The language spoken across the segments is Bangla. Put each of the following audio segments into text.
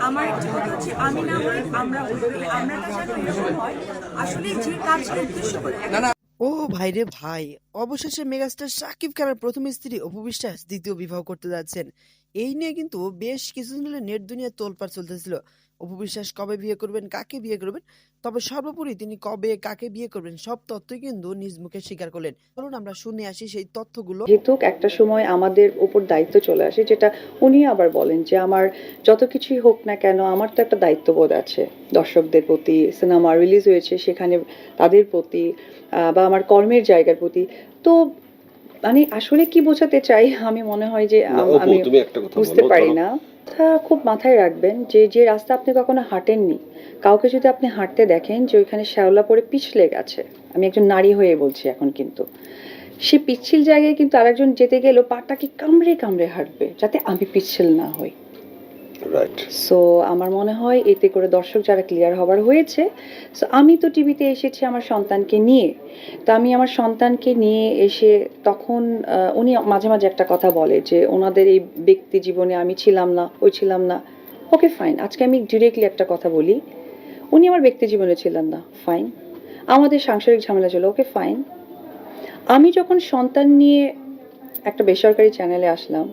আমার একটা কথা হচ্ছে আমি না হই আমরা হই এই আমরাটা যেন এরকম হয় আসলে যে কাজকে উদ্দেশ্য করে ও ভাই রে ভাই, অবশেষে মেগাস্টার শাকিব খানের প্রথম স্ত্রী অপু বিশ্বাস দ্বিতীয় বিবাহ করতে যাচ্ছেন। এই নিয়ে কিন্তু বেশ কিছুদিন ধরে নেট দুনিয়া তোলপাড় চলতেছিল। অপু বিশ্বাস কবে বিয়ে করবেন, কাকে বিয়ে করবেন, তবে সর্বোপরি তিনি কবে কাকে বিয়ে করবেন সব তথ্যই কিন্তু নিজ মুখে স্বীকার করলেন। চলুন আমরা শুনে আসি সেই তথ্যগুলো। যেহেতু একটা সময় আমাদের উপর দায়িত্ব চলে আসে, যেটা উনি আবার বলেন যে আমার যত কিছুই হোক না কেন আমার তো একটা দায়িত্ববোধ আছে দর্শকদের প্রতি, সিনেমা রিলিজ হয়েছে সেখানে তাদের প্রতি, বা আমার কর্মের জায়গার প্রতি। তো মানে আসলে কি বোঝাতে চাই আমি মনে হয় যে আমি বুঝতে পারি না। তা খুব মাথায় রাখবেন যে যে রাস্তা আপনি কখনো হাঁটেননি, কাউকে যদি আপনি হাঁটতে দেখেন যে ওইখানে শ্যাওলা পড়ে পিছলে গেছে, আমি একজন নারী হয়ে বলছি এখন, কিন্তু সে পিচ্ছিল জায়গায় কিন্তু আরেকজন যেতে গেলেও পাটাকে কামড়ে কামড়ে হাঁটবে যাতে আমি পিচ্ছিল না হই। রাইট। সো আমার মনে হয় এতে করে দর্শক যারা ক্লিয়ার হবার হয়েছে। সো আমি তো টিভিতে এসেছি আমার সন্তানকে নিয়ে, তো আমি আমার সন্তানকে নিয়ে এসে তখন উনি মাঝে মাঝে একটা কথা বলে যে ওনাদের এই ব্যক্তি জীবনে আমি ছিলাম না, ওই ছিলাম না। ওকে ফাইন, আজকে আমি ডিরেক্টলি একটা কথা বলি, উনি আমার ব্যক্তি জীবনে ছিলেন না, ফাইন। আমাদের সাংসারিক ঝামেলা ছিল, ওকে ফাইন। আমি যখন সন্তান নিয়ে একটা বেসরকারি চ্যানেলে আসলাম,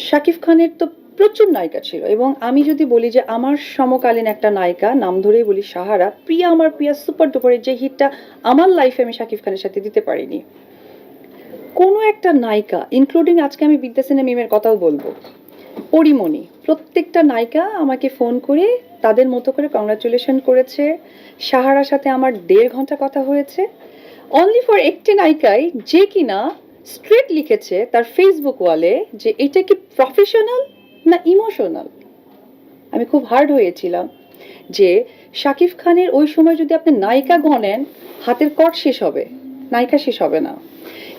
শাকিব খানের তো প্রচুর নায়িকা ছিল, এবং আমি যদি বলি যে আমার সমকালীন একটা নায়িকা, নাম ধরেই বলি সাহারা, প্রিয়া, আমার প্রিয়া সুপার ডুপারের যে হিটটা আমার লাইফে আমি শাকিব খানের সাথে দিতে পারিনি। কোনো একটা নায়িকা, ইনক্লুডিং আজকে আমি বিদ্যা সিনহা মিমের কথাও বলবো, পরিমণি, প্রত্যেকটা নায়িকা আমাকে ফোন করে তাদের মতো করে কংগ্রাচুলেশন করেছে। সাহারার সাথে আমার 1.5 ঘন্টা কথা হয়েছে, অনলি ফর একটি নায়িকাই যে কিনা স্ট্রেট লিখেছে তার ফেসবুক ওয়ালে যে এটা কি প্রফেশনাল না ইমোশনাল। আমি খুব হার্ড হয়েছিলাম যে শাকিব খানের ওই সময় যদি আপনি নায়িকা গণেন হাতের কট শেষ হবে, নায়িকা শেষ হবে না।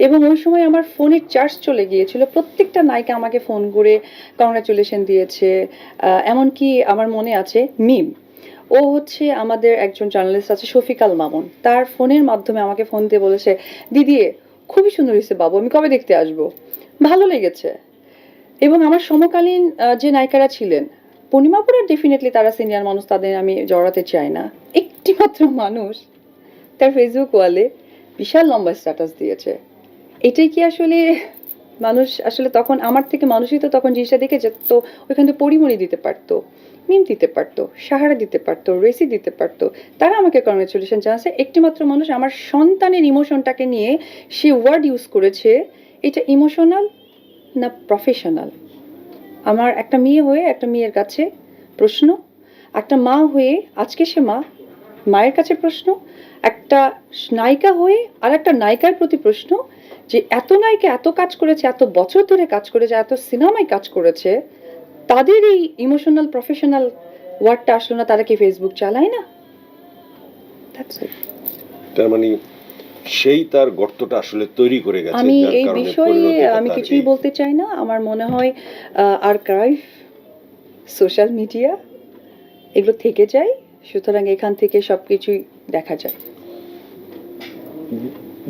এবং ওই সময় আমার ফোনের চার্জ চলে গিয়েছিল, প্রত্যেকটা নায়িকা আমাকে ফোন করে কংগ্রাচুলেশন দিয়েছে। এমনকি আমার মনে আছে মিম, ও হচ্ছে আমাদের একজন জার্নালিস্ট আছে শফিকাল মামুন, তার ফোনের মাধ্যমে আমাকে ফোন দিয়ে বলেছে দিদি খুবই সুন্দর হয়েছে বাবু, আমি কবে দেখতে আসবো, ভালো লেগেছে। এবং আমার সমকালীন যে নায়িকারা ছিলেন, পূর্ণিমাপুরা ডেফিনেটলি তারা সিনিয়র মানুষ, তাদের আমি জড়াতে চাই না। একটি মাত্র মানুষ তার ফেসবুক ওয়ালে বিশাল লম্বা স্ট্যাটাস দিয়েছে। এটাই কি আসলে মানুষ, আসলে তখন আমার থেকে মানুষই তো তখন জিনিসটা দেখেছে, তো ওইখান থেকে পরিমণি দিতে পারতো, মিম দিতে পারতো, সাহারা দিতে পারতো, রেসি দিতে পারতো, তারা আমাকে কংগ্রেচুলেশন জানাচ্ছে। একটি মাত্র মানুষ আমার সন্তানের ইমোশনটাকে নিয়ে সে ওয়ার্ড ইউজ করেছে, এটা ইমোশনাল না প্রফেশনাল। আমার একটা মেয়ে হয়ে একটা মেয়ের কাছে প্রশ্ন, একটা মা হয়ে আজকে সে মা, মায়ের কাছে প্রশ্ন, একটা নায়িকা হয়ে আর একটা নায়িকার প্রতি প্রশ্ন, যে এত নায়িকা এত কাজ করেছে, এত বছর ধরে কাজ করেছে, এত সিনেমায় কাজ করেছে, তাদের এই ইমোশনাল প্রফেশনাল ওয়ার্ডটা আসলো না, তারা কি ফেসবুক চালায় না? তার মানে সেই তার গর্তটা আসলে তৈরি করে গেছে। আমি এই বিষয়ে আমি কিছুই বলতে চাই না। আমার মনে হয় আর্কাইভ, সোশ্যাল মিডিয়া এগুলো থেকে যায়, সুতরাং এখান থেকে সবকিছুই দেখা যায়।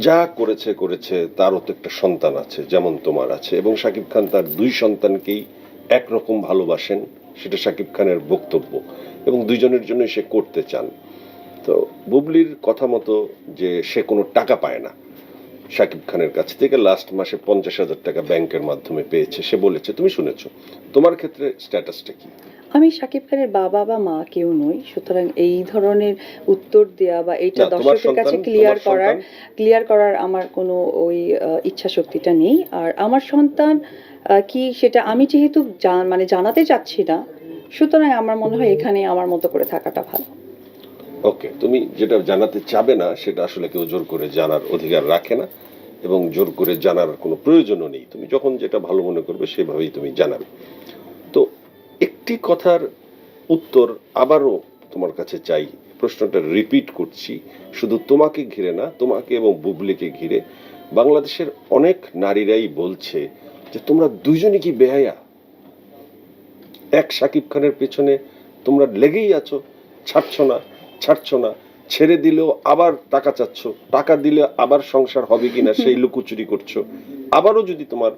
যা করেছে করেছে, তারও তো একটা সন্তান আছে যেমন তোমার আছে, এবং শাকিব খান তার 2 সন্তানকেই একরকম ভালোবাসেন, সেটা শাকিব খানের বক্তব্য, এবং দুইজনের জন্য সে করতে চান। তো বুবলির কথা মতো যে সে কোনো টাকা পায় না শাকিব খানের কাছ থেকে, লাস্ট মাসে 50,000 টাকা ব্যাংকের মাধ্যমে পেয়েছে সে বলেছে, তুমি শুনেছো। তোমার ক্ষেত্রে স্ট্যাটাসটা কি? আমি শাকিব খানের বাবা বা মা কেউ নই, সুতরাং এই ধরনের উত্তর দেয়া বা এইটা দর্শকের কাছে ক্লিয়ার করার আমার কোনো ওই ইচ্ছা শক্তিটা নেই। আর আমার সন্তান কি সেটা আমি যেহেতু মানে জানাতে চাচ্ছি না, সুতরাং আমার মনে হয় এখানে আমার মতো করে থাকাটা ভালো। ওকে, তুমি যেটা জানাতে চাবে না সেটা আসলে কেউ জোর করে জানার অধিকার রাখে না, এবং জোর করে জানার কোনো প্রয়োজনও নেই। তুমি যখন যেটা ভালো মনে করবে সেভাবেই তুমি জানাবে। তো একটি কথার উত্তর আবারও তোমার কাছে চাই, প্রশ্নটা রিপিট করছি, শুধু তোমাকে ঘিরে না, তোমাকে এবং বুবলিকে ঘিরে বাংলাদেশের অনেক নারীরাই বলছে যে তোমরা দুইজনই কি বেহায়া, এক শাকিব খানের পেছনে তোমরা লেগেই আছো, ছাড়ছো না, ছেড়ে দিলেও আবার টাকা চাচ্ছ, টাকা দিলে আবার সংসার হবে কিনা সেই লুকোচুরি করছো, আবারও যদি তোমার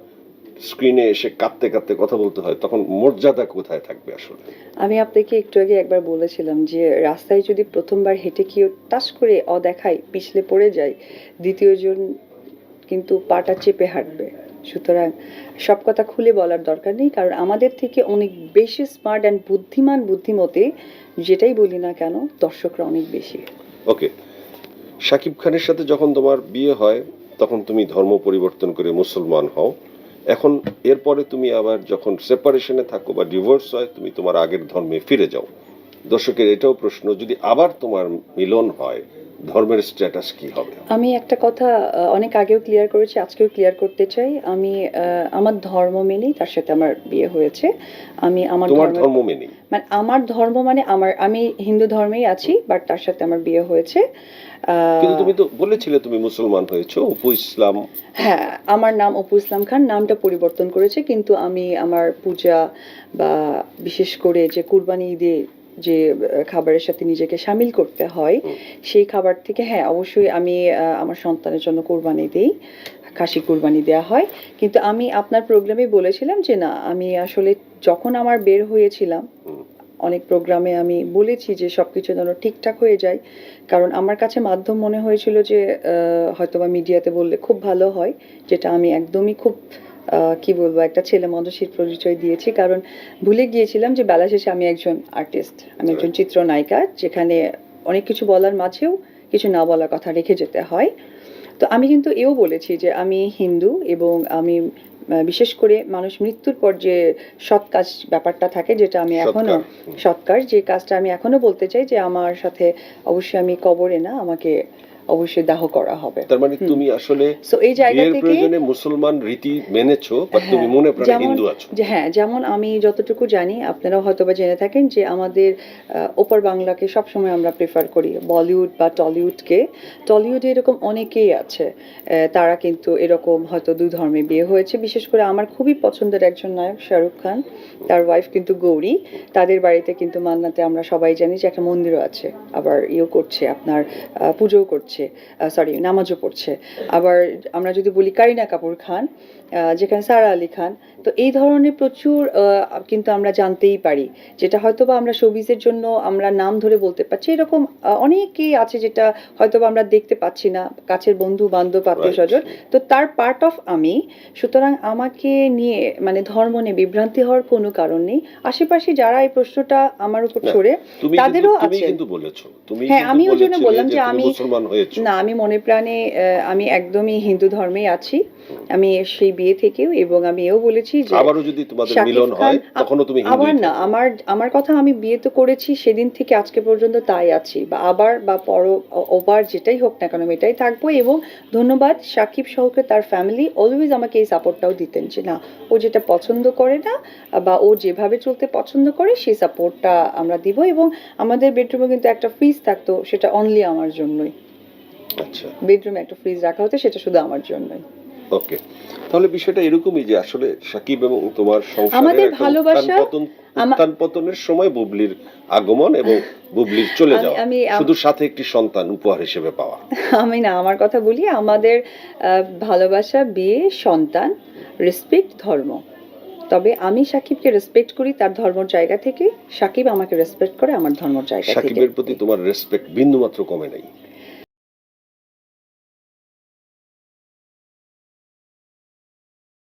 স্ক্রিনে এসে কাঁদতে কাঁদতে কথা বলতে হয়, তখন মর্যাদা কোথায় থাকবে আসলে? আমি আপনাকে একটু আগে একবার বলেছিলাম যে রাস্তায় যদি প্রথমবার হেঁটে কেউ টাচ করে অদেখায় পিছলে পড়ে যায়, দ্বিতীয়জন কিন্তু পাটা চেপে হাঁটবে। সুতরাং সব কথা খুলে বলার দরকার নেই, কারণ আমাদের থেকে অনেক বেশি স্মার্ট অ্যান্ড বুদ্ধিমান বুদ্ধিমতী যেটাই বলি না কেন দর্শকরা অনেক বেশি। ওকে, শাকিব খানের সাথে যখন তোমার বিয়ে হয় তখন তুমি ধর্ম পরিবর্তন করে মুসলমান হও। এখন এরপরে তুমি আবার যখন সেপারেশনে থাকো বা ডিভোর্স হয়, তুমি তোমার আগের ধর্মে ফিরে যাও। দর্শকের এটাও প্রশ্ন, যদি আবার তোমার মিলন হয়, ধর্মের স্ট্যাটাস কি হবে? আমি একটা কথা অনেক আগেও ক্লিয়ার করেছি, আজকেও ক্লিয়ার করতে চাই। আমি আমার ধর্ম মেনেই তার সাথে আমার বিয়ে হয়েছে। আমি আমার তোমার ধর্ম মেনে? মানে আমার ধর্ম মানে আমি হিন্দু ধর্মেই আছি, বাট তার সাথে আমার বিয়ে হয়েছে। কিন্তু তুমি তো বলেছিলে তুমি মুসলমান হয়েছো, অপু ইসলাম। হ্যাঁ, আমার নাম অপু ইসলাম খান, নামটা পরিবর্তন করেছে, কিন্তু আমি আমার পূজা বা বিশেষ করে যে কুরবানি ঈদে যে খাবারের সাথে নিজেকে সামিল করতে হয়, সেই খাবার থেকে হ্যাঁ অবশ্যই আমি আমার সন্তানের জন্য কুরবানি দিই, খাসি কুরবানি দেওয়া হয়। কিন্তু আমি আপনার প্রোগ্রামে বলেছিলাম যে না, আমি আসলে যখন আমার বের হয়েছিলাম অনেক প্রোগ্রামে আমি বলেছি যে সবকিছু যেন ঠিকঠাক হয়ে যায়, কারণ আমার কাছে মাধ্যম মনে হয়েছিল যে হয়তোবা মিডিয়াতে বললে খুব ভালো হয়, যেটা আমি একদমই খুব কি বলবো একটা ছেলে মানুষের পরিচয় দিয়েছি, কারণ ভুলে গিয়েছিলাম যে বেলা শেষে আমি একজন আর্টিস্ট, আমি একজন চিত্রনায়িকা, যেখানে অনেক কিছু বলার মাঝেও কিছু না বলার কথা রেখে যেতে হয়। তো আমি কিন্তু এও বলেছি যে আমি হিন্দু, এবং আমি বিশেষ করে মানুষ মৃত্যুর পর যে সৎ কাজ ব্যাপারটা থাকে, যেটা আমি এখনো সৎকার, যে কাজটা আমি এখনো বলতে চাই যে আমার সাথে অবশ্যই আমি কবরে না, আমাকে অবশ্যই দাহ করা হবে। তার মানে তুমি আসলে সো এই জায়গা বিয়ের থেকে প্রয়োজনে মুসলমান রীতি মেনেছো, বাট তুমি মনে প্রাণে হিন্দু আছো। হ্যাঁ, যেমন আমি যতটুকু জানি, আপনারাও হয়তোবা জেনে থাকেন যে আমাদের ওপার বাংলাকে সবসময় আমরা প্রেফার করি, বলিউড বা টলিউডকে। টলিউডে এরকম অনেকেই আছে, তারা কিন্তু এরকম হয়তো দুই ধর্মে বিয়ে হয়েছে। বিশেষ করে আমার খুবই পছন্দের একজন নায়ক শাহরুখ খান, তার ওয়াইফ কিন্তু গৌরী, তাদের বাড়িতে কিন্তু মান্নাতে আমরা সবাই জানি যে একটা মন্দিরও আছে, আবার ইয়েও করছে, আপনার পুজোও করছে, নামাজও পড়ছে। আবার আমরা যদি বলি কারিনা কাপুর খান, যেখানে সারা আলী খান, তো এই ধরনের প্রচুর কিন্তু আমরা জানতেই পারি, যেটা হয়তোবা আমরা শোবিজের জন্য আমরা নাম ধরে বলতে পারছি, এরকম অনেকেই আছে যেটা হয়তোবা আমরা দেখতে পাচ্ছি না, কাছের বন্ধু বান্ধব আত্মীয় স্বজন, তো তার পার্ট অফ আমি। সুতরাং আমাকে নিয়ে মানে ধর্ম নিয়ে বিভ্রান্তি হওয়ার কোনো কারণ নেই। আশেপাশে যারা এই প্রশ্নটা আমার উপর ছড়ে তাদেরও আছে। হ্যাঁ, আমি ওই জন্য বললাম যে আমি না, আমি মনে প্রাণে আমি একদমই হিন্দু ধর্মেই আছি, আমি সেই বিয়ে থেকেও, এবং আমি এও বলেছি যে আবারও যদি তোমাদের মিলন হয় তখনও তুমি হিন্দু। আবার না, আমার কথা, আমি বিয়ে তো করেছি সেদিন থেকে আজকে পর্যন্ত তাই আছি, বা আবার বা ওভার যেটাই হোক না কেন আমি এটাই থাকবো। এবং ধন্যবাদ সাকিব সহকে তার ফ্যামিলি অলওয়েজ আমাকে এই সাপোর্টটাও দিতেন যে না, ও যেটা পছন্দ করে না বা ও যেভাবে চলতে পছন্দ করে সেই সাপোর্টটা আমরা দিব। এবং আমাদের বেডরুমে কিন্তু একটা ফ্রিজ থাকতো, সেটা অনলি আমার জন্যই। আচ্ছা, বেডরুমে একটা ফ্রিজ রাখা হতো, সেটা শুধু আমার জন্যই। ওকে, তাহলে বিষয়টা এরকমই যে আসলে সাকিব এবং তোমার সংসারের আমাদের ভালোবাসা, উত্থান পতনের সময় বুবলির আগমন এবং বুবলির চলে যাওয়া, শুধু সাথে একটি সন্তান উপহার হিসেবে পাওয়া। আমি না, আমার কথা বলি, আমাদের ভালোবাসা, বিয়ে, সন্তান, রেসপেক্ট, ধর্ম। তবে আমি সাকিবকে রেসপেক্ট করি তার ধর্মের জায়গা থেকে, সাকিব আমাকে রেসপেক্ট করে আমার ধর্মের জায়গা থেকে। সাকিবের প্রতি তোমার রেসপেক্ট বিন্দুমাত্র কমে নাই?